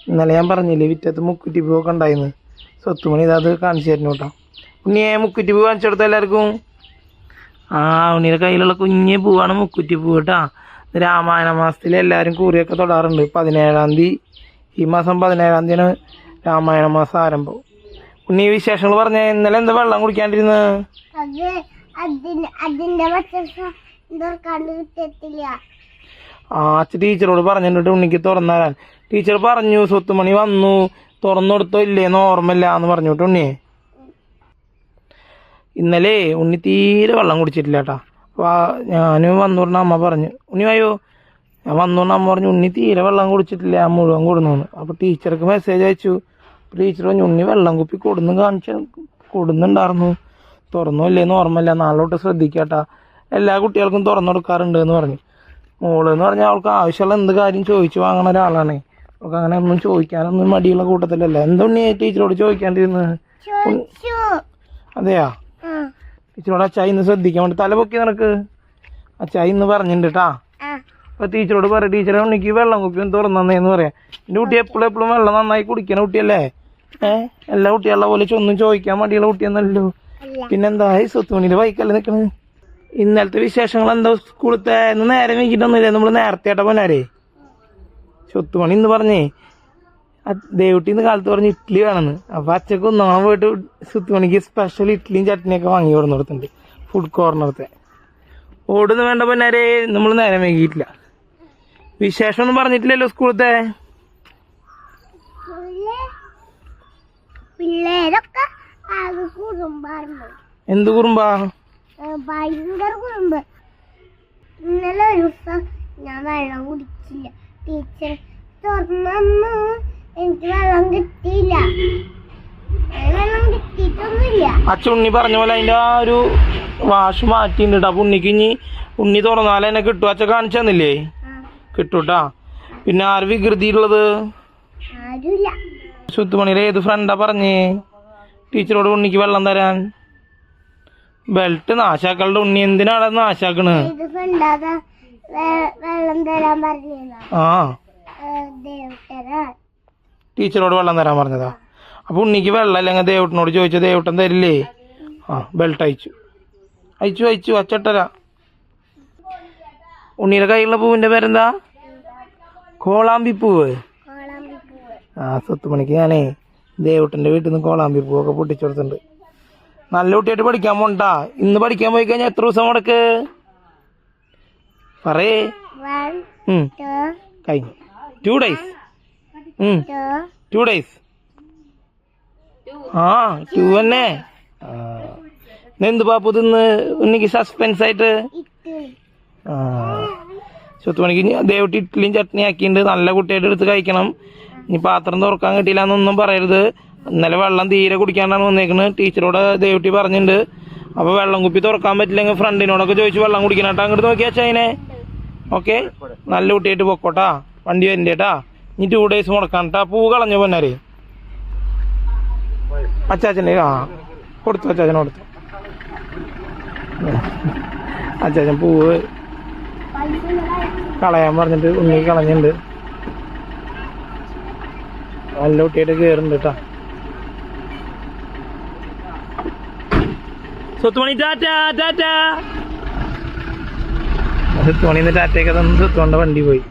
ഇന്നലെ ഞാൻ പറഞ്ഞില്ലേ വിറ്റത്ത് മുക്കുറ്റി പൂവൊക്കെ ഉണ്ടായിരുന്നു. സ്വത്തുമണി ഇതത് കാണിച്ചു തരുന്നു കേട്ടോ. ഉണ്ണിയെ മുക്കുറ്റി പൂ കാണിച്ചു കൊടുത്ത എല്ലാവർക്കും. ആ ഉണ്ണിയുടെ കയ്യിലുള്ള കുഞ്ഞ് പൂവാണ് മുക്കുറ്റി പൂ കേട്ടാ. രാമായണ മാസത്തിൽ എല്ലാവരും കുറിയൊക്കെ തൊടാറുണ്ട്. 17-ാം തീയതി, ഈ മാസം 17-ാം തീയതിയാണ് രാമായണ മാസം ആരംഭം. ഉണ്ണി വിശേഷങ്ങൾ പറഞ്ഞ ഇന്നലെ എന്താ വെള്ളം കുടിക്കാണ്ടിരുന്നത്? അച്ഛൻ ടീച്ചറോട് പറഞ്ഞിട്ട് ഉണ്ണിക്ക് തുറന്നു തരാൻ. ടീച്ചർ പറഞ്ഞു സ്വത്തുമണി വന്നു തുറന്നു കൊടുത്തോ ഇല്ലേന്ന് ഓർമ്മയില്ല എന്ന് പറഞ്ഞു കേട്ടോ ഉണ്ണിയെ. ഇന്നലെ ഉണ്ണി തീരെ വെള്ളം കുടിച്ചിട്ടില്ല കേട്ടാ. അപ്പോൾ ഞാൻ വന്നുകൊണ്ട് അമ്മ പറഞ്ഞു ഉണ്ണി വായോ. ഞാൻ വന്നുകൊണ്ട് അമ്മ പറഞ്ഞു ഉണ്ണി തീരെ വെള്ളം കുടിച്ചിട്ടില്ല, ഞാൻ മുഴുവൻ കൊടുന്നു. അപ്പോൾ ടീച്ചർക്ക് മെസ്സേജ് അയച്ചു. ടീച്ചർ പറഞ്ഞു ഉണ്ണി വെള്ളം കുപ്പി കൊടുന്നുണ്ടായിരുന്നു, തുറന്നോ ഇല്ലേന്ന് ഓർമ്മയില്ല, നാളെ തൊട്ട് ശ്രദ്ധിക്കാട്ടാ, എല്ലാ കുട്ടികൾക്കും തുറന്നു കൊടുക്കാറുണ്ട് എന്ന് പറഞ്ഞു. മോള് എന്ന് പറഞ്ഞാൽ അവൾക്ക് ആവശ്യമുള്ള എന്ത് കാര്യം ചോദിച്ചു വാങ്ങണ ഒരാളാണ്. അവൾക്ക് അങ്ങനെ ഒന്നും ചോദിക്കാനൊന്നും മടിയുള്ള കൂട്ടത്തിലല്ല. എന്താ ഉണ്ണി ടീച്ചറോട് ചോദിക്കാണ്ടിരുന്നത്? അതെയാ? ടീച്ചറോട് അച്ചായി ഇന്ന് ശ്രദ്ധിക്കാൻ വേണ്ടി തല പൊക്കി നിനക്ക് അച്ചായി ഇന്ന് പറഞ്ഞിട്ടുണ്ട് കേട്ടാ. അപ്പൊ ടീച്ചറോട് പറയാം ടീച്ചറെ ഉണ്ണിക്ക് വെള്ളം കുപ്പി ഒന്ന് തുറന്നേന്ന് പറയാം. എൻ്റെ കുട്ടി എപ്പോഴും വെള്ളം നന്നായി കുടിക്കണ കുട്ടിയല്ലേ. എല്ലാ കുട്ടികളുടെ പോലെ ഒന്നും ചോദിക്കാൻ മടിയുള്ള കുട്ടിയൊന്നല്ലോ. പിന്നെന്താ ഈ സ്വത്തുമണിയുടെ ബൈക്കല്ലേ നിൽക്കണത്. ഇന്നലത്തെ വിശേഷങ്ങൾ എന്താ? സ്കൂളത്തെ ഇന്ന് നേരെ വൈകിട്ടൊന്നുമില്ലേ, നമ്മൾ നേരത്തെ ആയിട്ടാ പോനാരേ. സ്വത്തുമണി ഇന്ന് പറഞ്ഞേ ദേവുട്ടി ഇന്ന് കാലത്ത് പറഞ്ഞ് ഇഡ്ഡലി വേണമെന്ന്. അപ്പൊ അച്ഛക്ക് ഒന്നാം പോയിട്ട് സ്വത്തുമണിക്ക് സ്പെഷ്യൽ ഇഡ്ഡലിയും ചട്നിയൊക്കെ വാങ്ങി കൊടുന്നു കൊടുത്തിട്ടുണ്ട് ഫുഡ് കോർണറത്തെ. ഓടുന്ന് വേണ്ട പോനാരേ, നമ്മൾ നേരെ വൈകിട്ടില്ല. വിശേഷം ഒന്നും പറഞ്ഞിട്ടില്ലല്ലോ സ്കൂളത്തെ. എന്ത് കുറുമ്പാ? ഭയങ്കര കുറുമ്പ്. ഇന്നലെ ഒരു ദിവസം ഞാൻ വെള്ളം കുടിച്ചില്ല, ടീച്ചർ തുറന്നു എനിക്ക് വെള്ളം കിട്ടിയില്ല. വെള്ളം കിട്ടിയിട്ടൊന്നുമില്ല. അച്ഛുണ്ണി പറഞ്ഞ പോലെ അതിന്റെ ആ ഒരു വാഷ് മാറ്റിണ്ട്. അപ്പൊ ഉണ്ണിക്ക് ഇനി ഉണ്ണി തുറന്നാലും എന്നെ കിട്ടും. അച്ഛൻ കാണിച്ചു തന്നില്ലേ? കിട്ടൂട്ടാ. പിന്നെ ആര് വികൃതിയുള്ളത്? സുത്തുമണിയുടെ ഏത് ഫ്രണ്ടാ പറഞ്ഞേ ടീച്ചറോട് ഉണ്ണിക്ക് വെള്ളം തരാൻ? ബെൽറ്റ് നാശാക്കളുടെ ഉണ്ണി എന്തിനാണ് നാശാക്കണ്? ആ ടീച്ചറോട് വെള്ളം തരാൻ പറഞ്ഞതാ. അപ്പൊ ഉണ്ണിക്ക് വെള്ളം അല്ലെങ്കിൽ ദേവട്ടനോട് ചോദിച്ച ദേവട്ടൻ തരില്ലേ? ആ ബെൽറ്റ് അയച്ചു അച്ചട്ടരാ. ഉണ്ണിയുടെ കയ്യിലുള്ള പൂവിന്റെ പേരെന്താ? കോളാമ്പി പൂവ്. ആ സ്വത്തുമണിക്ക് ഞാനേ ദേവട്ടന്റെ വീട്ടിൽ നിന്ന് കോളാമ്പി പൂവൊക്കെ പൊട്ടിച്ചെടുത്തിട്ടുണ്ട്. നല്ല കുട്ടിയായിട്ട് പഠിക്കാൻ പോണ്ടാ. ഇന്ന് പഠിക്കാൻ പോയി കഴിഞ്ഞാൽ എത്ര ദിവസം മുടക്ക് പറയേ? കഴിഞ്ഞു. 2 days. 2 days. ആ 2 തന്നെ. എന്ത് പാപ്പു തിന്ന് ഉണ്ണിക്ക് സസ്പെൻസ് ആയിട്ട്? സ്വത്തുമണിക്ക് ദേവട്ടി ഇഡ്ഡലിയും ചട്നി ആക്കിയിട്ടുണ്ട്. നല്ല കുട്ടിയായിട്ട് എടുത്ത് കഴിക്കണം. ഇനി പാത്രം തുറക്കാൻ കിട്ടിയില്ല എന്നൊന്നും പറയരുത്. ഇന്നലെ വെള്ളം തീരെ കുടിക്കാണ്ടാണ് വന്നേക്കുന്നത്. ടീച്ചറോട് ദേവട്ടി പറഞ്ഞിട്ടുണ്ട്. അപ്പോൾ വെള്ളം കുപ്പി തുറക്കാൻ പറ്റില്ലെങ്കിൽ ഫ്രണ്ടിനോടൊക്കെ ചോദിച്ച് വെള്ളം കുടിക്കണം. അങ്ങോട്ട് നോക്കിയാ ചൈനെ. ഓക്കെ, നല്ല കുട്ടിയായിട്ട് പൊക്കോട്ടാ. വണ്ടി വരണ്ടേ കേട്ടാ. ഇനി 2 days മുടക്കാൻ കേട്ടാ. പൂ കളഞ്ഞു പൊന്നാരെ. അച്ചാച്ചൻ്റെ കൊടുത്തു, അച്ചാച്ചനെ കൊടുത്തു. അച്ചാച്ചൻ പൂവ് കളയാൻ പറഞ്ഞിട്ട് ഉണ്ണി കളഞ്ഞിട്ടുണ്ട്. നല്ല കുട്ടിയായിട്ട് കയറുന്നുണ്ട് കേട്ടാ. സ്വത്തുമണി ടാറ്റാ. സ്വത്തുമണിന്ന് ടാറ്റയൊക്കെ തന്ന് സ്വത്തുമണിയുടെ വണ്ടി പോയി.